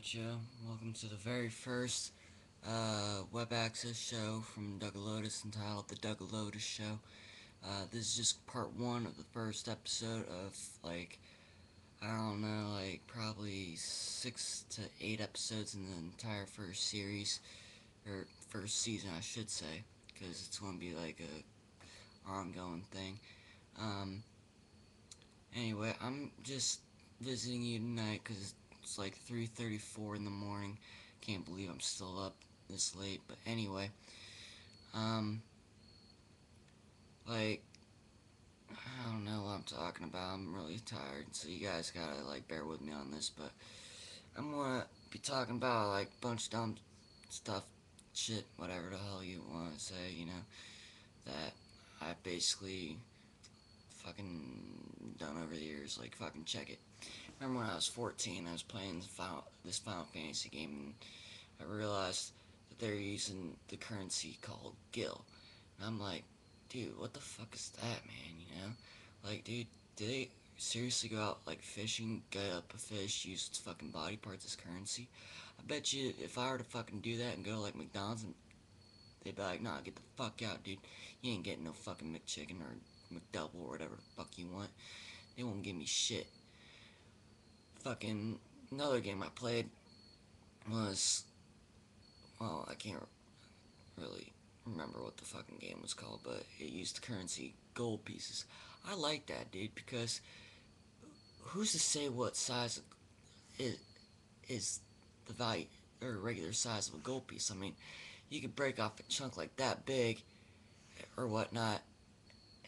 Joe. Welcome to the very first web access show from Dougalotus entitled The Dougalotus Show. This is just part one of the first episode of, I don't know, probably 6 to 8 episodes in the entire first series, or first season, I should say, because it's going to be like a ongoing thing. Um, anyway, I'm just visiting you tonight because it's like 3:34 in the morning. Can't believe I'm still up this late. But anyway, um, like I don't know what I'm talking about. I'm really tired, so you guys gotta bear with me on this. But I'm gonna be talking about a bunch of dumb stuff, shit, whatever the hell you want to say. That I basically fucking done over the years. Like fucking check it. Remember when I was 14, I was playing this Final Fantasy game, and I realized that they're using the currency called Gil. And I'm like, dude, what the fuck is that, man? Dude, did they seriously go out fishing, gut up a fish, use its fucking body parts as currency? I bet you if I were to fucking do that and go to McDonald's, and they'd be like, nah, get the fuck out, dude. You ain't getting no fucking McChicken or McDouble or whatever the fuck you want. They won't give me shit. Fucking another game I played was, well, I can't really remember what the fucking game was called, but it used currency gold pieces. I like that, dude, because who's to say what size is the value or regular size of a gold piece? I mean, you could break off a chunk like that big or whatnot,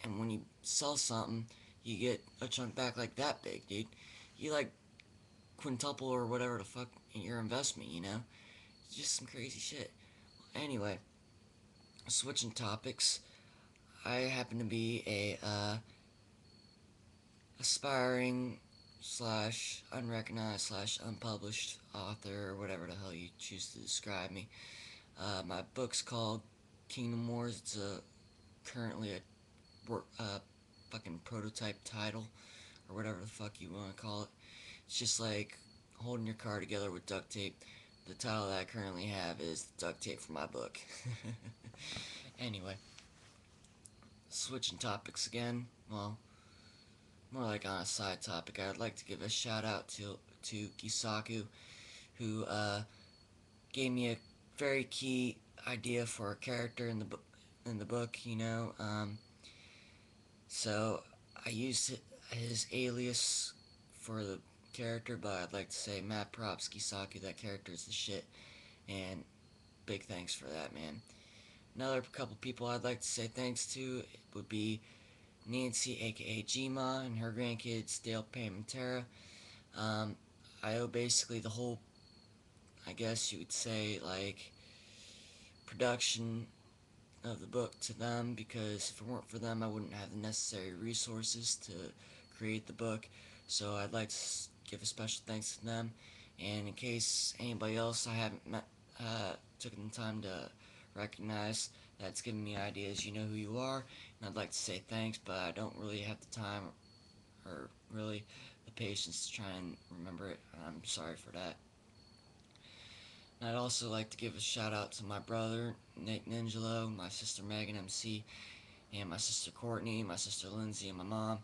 and when you sell something, you get a chunk back like that big, dude. You quintuple or whatever the fuck in your investment, It's just some crazy shit. Anyway, switching topics, I happen to be a aspiring slash unrecognized slash unpublished author or whatever the hell you choose to describe me. My book's called Kingdom Wars. It's currently a fucking prototype title or whatever the fuck you want to call it. It's just like holding your car together with duct tape. The title that I currently have is duct tape for my book. Anyway, switching topics again. Well, more like on a side topic. I'd like to give a shout out to Kisaku, who gave me a very key idea for a character in the book. So I used his alias for the character, but I'd like to say Matt props Kisaku. That character is the shit, and big thanks for that, man. Another couple people I'd like to say thanks to would be Nancy, aka Gma, and her grandkids Dale, Pam, and Tara. Um, I owe basically the whole, I guess you would say, production of the book to them, because if it weren't for them, I wouldn't have the necessary resources to create the book. So I'd like to give a special thanks to them. And in case anybody else I haven't met, taken the time to recognize that's giving me ideas, you know who you are. And I'd like to say thanks, but I don't really have the time or really the patience to try and remember it. I'm sorry for that. And I'd also like to give a shout out to my brother, Nick Ningelo, my sister Megan MC, and my sister Courtney, my sister Lindsay, and my mom,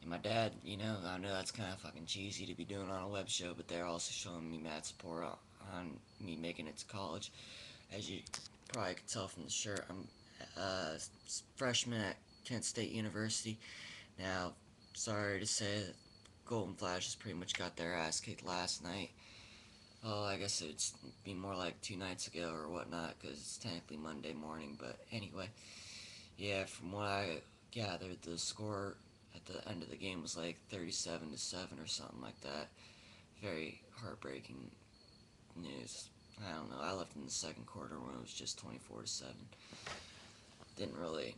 and my dad. I know that's kind of fucking cheesy to be doing on a web show, but they're also showing me mad support on me making it to college. As you probably could tell from the shirt, I'm a freshman at Kent State University. Now, sorry to say that Golden Flashes pretty much got their ass kicked last night. Oh, I guess it'd be more like 2 nights ago or whatnot, because it's technically Monday morning. But anyway, yeah, from what I gathered, the score at the end of the game was like 37-7 or something like that. Very heartbreaking news. I don't know. I left in the second quarter when it was just 24-7. Didn't really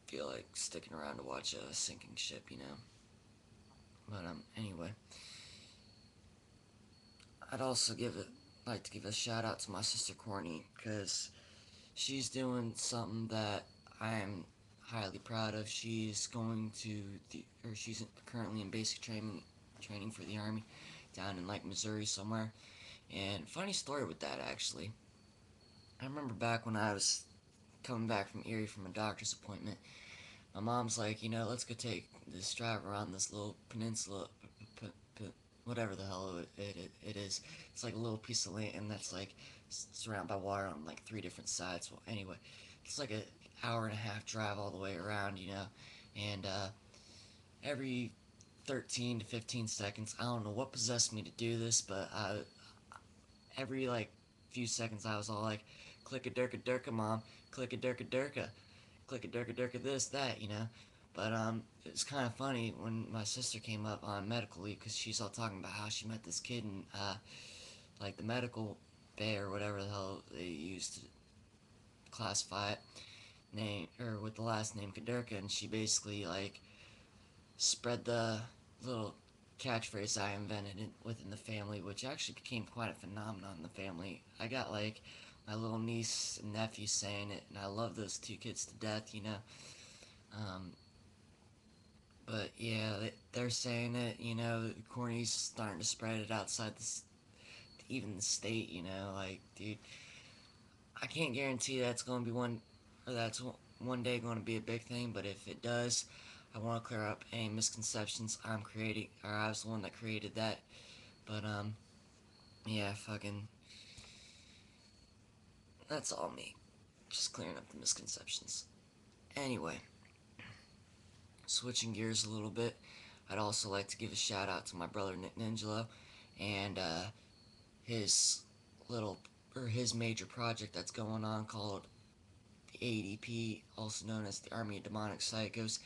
feel like sticking around to watch a sinking ship. But anyway, I'd also like to give a shout out to my sister Courtney, because she's doing something that I am highly proud of. She's she's currently in basic training for the Army down in Missouri somewhere, And funny story with that, actually. I remember back when I was coming back from Erie from a doctor's appointment, my mom's like, let's go take this drive around this little peninsula, whatever the hell it is. It's like a little piece of land that's like surrounded by water on like three different sides. Well, anyway, it's like an hour and a half drive all the way around, and every 13 to 15 seconds, I don't know what possessed me to do this, but every like few seconds I was all like, click a durka durka, mom, click a durka durka, click a durka durka, this, that, But it was kind of funny when my sister came up on medical leave because she's all talking about how she met this kid in like the medical bay or whatever the hell they used to classify it, name or with the last name Kadurka, and she basically like spread the little catchphrase I invented within the family, which actually became quite a phenomenon in the family. I got like my little niece and nephew saying it, and I love those two kids to death. Um, but yeah, they're saying it. Corny's starting to spread it outside even the state. Like, dude, I can't guarantee that's going to be that's one day going to be a big thing. But if it does, I want to clear up any misconceptions I'm creating, or I was the one that created that. But yeah, fucking, that's all me, just clearing up the misconceptions. Anyway, switching gears a little bit, I'd also like to give a shout out to my brother Nick Ningelo and his little his major project that's going on called the ADP, also known as the Army of Demonic Psychos.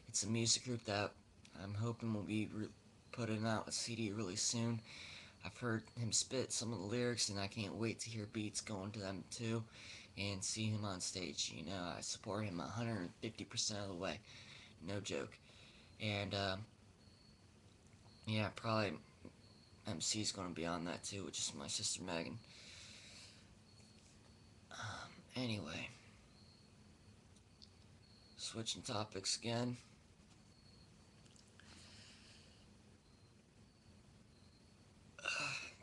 It's a music group that I'm hoping will be putting out a CD really soon. I've heard him spit some of the lyrics, and I can't wait to hear beats going to them too, and see him on stage. I support him 150% of the way, no joke. And yeah, probably MC's gonna be on that too, which is my sister Megan. Anyway, switching topics again.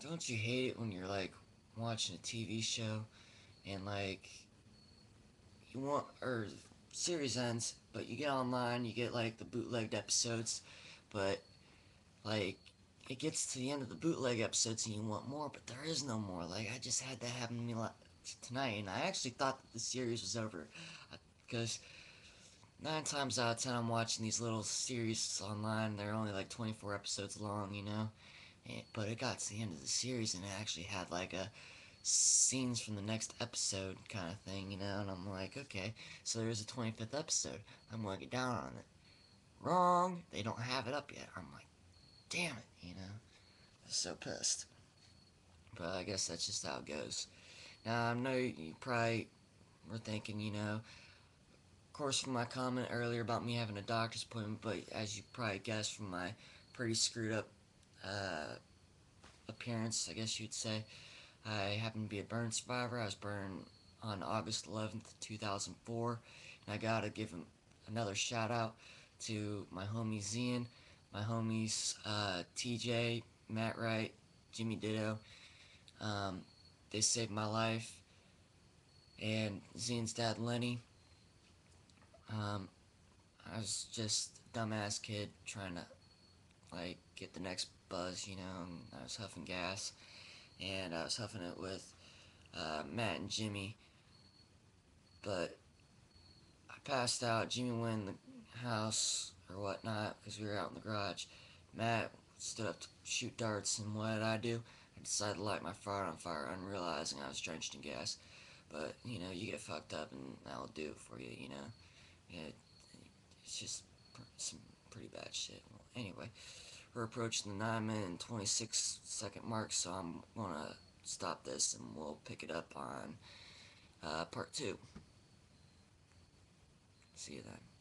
Don't you hate it when you're like watching a TV show and like you want or series ends, but you get online, you get like the bootlegged episodes, but like it gets to the end of the bootleg episodes and you want more, but there is no more. Like I just had that happen to me tonight, and I actually thought that the series was over because 9 times out of 10 I'm watching these little series online. They're only like 24 episodes long. But it got to the end of the series and it actually had like a scenes from the next episode kind of thing. And I'm like, okay, so there's a 25th episode. I'm gonna get down on it. Wrong, they don't have it up yet. I'm like, damn it. I'm so pissed. But I guess that's just how it goes. Now, I know you probably were thinking, of course, from my comment earlier about me having a doctor's appointment, but as you probably guessed from my pretty screwed up uh, appearance, I guess you'd say, I happen to be a burn survivor. I was burned on August 11th, 2004, and I gotta give him another shout out to my homie Zian, my homies TJ, Matt Wright, Jimmy Ditto. Um, they saved my life, and Zian's dad Lenny. Um, I was just a dumbass kid trying to like get the next buzz. And I was huffing gas, and I was huffing it with Matt and Jimmy, but I passed out. Jimmy went in the house or whatnot because we were out in the garage. Matt stood up to shoot darts, and what did I do? I decided to light my fire on fire, unrealizing I was drenched in gas. But you get fucked up, and that'll do it for you. Yeah, it's just some pretty bad shit. Well, anyway, we're approaching the 9 minute and 26-second mark, so I'm gonna stop this and we'll pick it up on part 2. See you then.